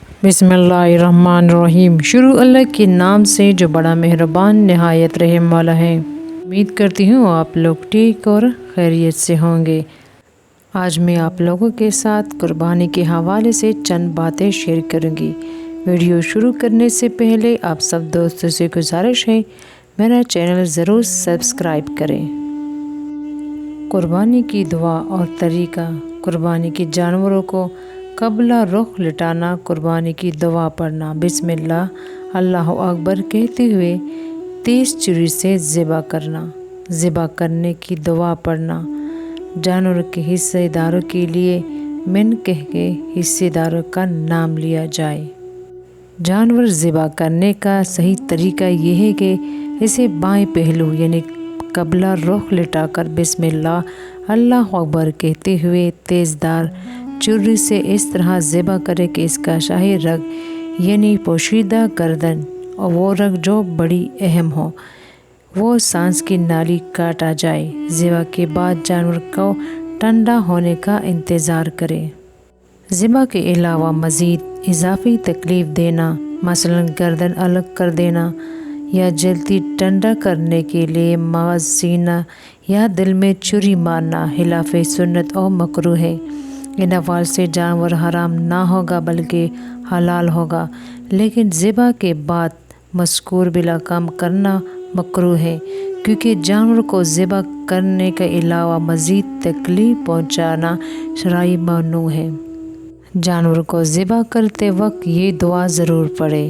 बिस्मिल्लाहिर्रहमानिर्रहीम। शुरू अल्लाह के नाम से जो बड़ा मेहरबान नहायत रहम वाला है। उम्मीद करती हूँ आप लोग ठीक और खैरियत से होंगे। आज मैं आप लोगों के साथ कुर्बानी के हवाले से चंद बातें शेयर करूँगी। वीडियो शुरू करने से पहले आप सब दोस्तों से गुजारिश है मेरा चैनल ज़रूर सब्सक्राइब करें। कुर्बानी की दुआ और तरीका। कुर्बानी के जानवरों को कबला रुख लिटाना, कुर्बानी की दुआ पढ़ना, बिस्मिल्लाह अल्लाह अकबर कहते हुए तेज छुरी से ज़िबा करना, ज़िबा करने की दुआ पढ़ना, जानवर के हिस्सेदारों के लिए मिन कह के हिस्सेदारों का नाम लिया जाए। जानवर ज़िबा करने का सही तरीका यह है कि इसे बाएं पहलू यानी कबला रुख लिटाकर बिस्मिल्लाह अल्लाह अकबर कहते हुए तेज़दार छुरी से इस तरह ज़िबा करे कि इसका शाही रग यानी पोशीदा गर्दन और वो रग जो बड़ी अहम हो वो सांस की नाली काटा जाए। ज़िबा के बाद जानवर को ठंडा होने का इंतज़ार करें। ज़िबा के अलावा मज़ीद इजाफ़ी तकलीफ़ देना, मसलन गर्दन अलग कर देना या जल्दी ठंडा करने के लिए मग़ज़, सीना या दिल में छुरी मारना खिलाफ़ सुन्नत और मकरूह है। इन अफ़आल से जानवर हराम ना होगा बल्कि हलाल होगा, लेकिन ज़िबा के बाद मज़कूर बिला काम करना मकरूह है क्योंकि जानवर को ज़िबा करने के अलावा मज़ीद तकलीफ़ पहुँचाना शरई ममनू है। जानवर को ज़िबा करते वक्त ये दुआ ज़रूर पढ़े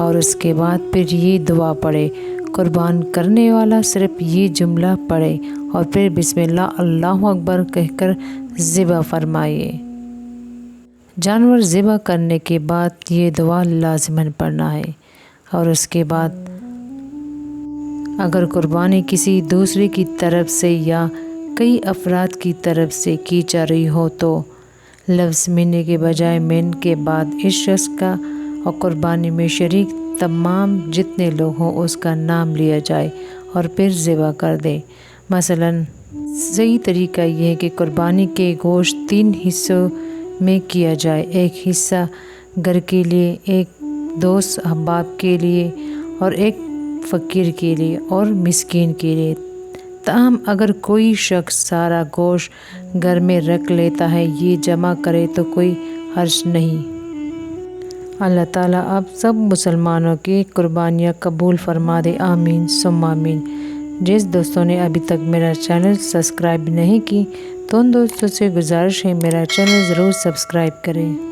और उसके बाद फिर ये दुआ पढ़े। कुर्बान करने वाला सिर्फ ये जुमला पढ़े और फिर बिस्मिल्लाह अल्लाह अकबर कहकर ज़िबा फरमाइए। जानवर ज़िबा करने के बाद ये दुआ लाज़िमन पढ़ना है और उसके बाद अगर कुर्बानी किसी दूसरे की तरफ से या कई अफराद की तरफ से की जा रही हो तो लफ्ज़ मिन के बजाय मिन के बाद इस शख्स का और कुर्बानी में शरीक तमाम जितने लोग हों उसका नाम लिया जाए और फिर ज़िबा कर दे। मसलन सही तरीका यह है कि कुर्बानी के गोश्त 3 हिस्सों में किया जाए। एक हिस्सा घर के लिए, एक दोस्त अहबाब के लिए और एक फ़कीर के लिए और मिस्कीन के लिए। ताहम अगर कोई शख्स सारा गोश्त घर में रख लेता है ये जमा करे तो कोई हर्ज नहीं। अल्लाह ताला आप सब मुसलमानों की कुर्बानियाँ कबूल फरमा दे, आमीन सुम्मा आमीन। जिस दोस्तों ने अभी तक मेरा चैनल सब्सक्राइब नहीं की तो उन दोस्तों से गुजारिश है मेरा चैनल ज़रूर सब्सक्राइब करें।